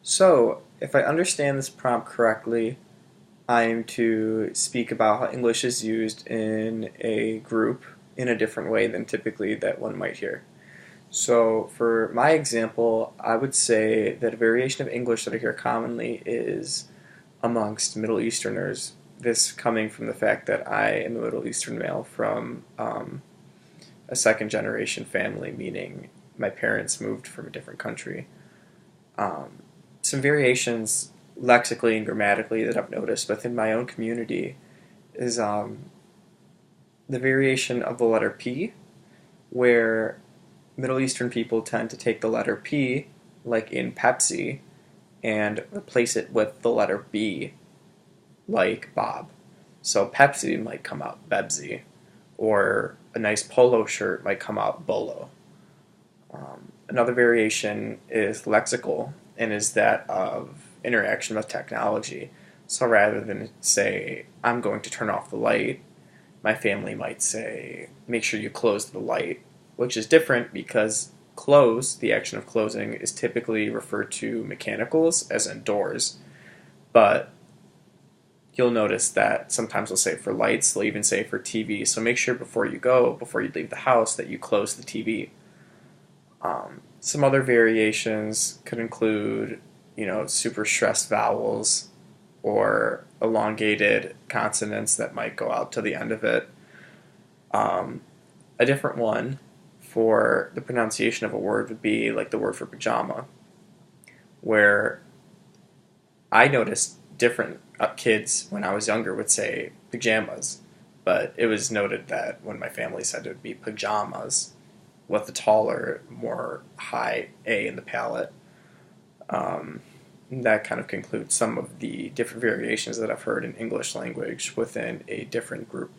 So, if I understand this prompt correctly, I am to speak about how English is used in a group in a different way than typically that one might hear. So, for my example, I would say that a variation of English that I hear commonly is amongst Middle Easterners. This coming from the fact that I am a Middle Eastern male from a second generation family, meaning my parents moved from a different country. Um, some variations lexically and grammatically that I've noticed within my own community is the variation of the letter P, where Middle Eastern people tend to take the letter P, like in Pepsi, and replace it with the letter B, like Bob. So Pepsi might come out Bebsy, or a nice polo shirt might come out Bolo. Another variation is lexical and is that of interaction with technology. So rather than say, I'm going to turn off the light, my family might say, make sure you close the light, which is different because close, the action of closing, is typically referred to mechanicals, as in doors, but you'll notice that sometimes they'll say for lights, they'll even say for TV. So make sure before you leave the house, that you close the TV. Some other variations could include, super stressed vowels or elongated consonants that might go out to the end of it. Um, a different one for the pronunciation of a word would be like the word for pajama, where I noticed different kids when I was younger would say pajamas, but it was noted that when my family said it would be pajamas with a taller, more high A in the palate. Um, that kind of concludes some of the different variations that I've heard in English language within a different group.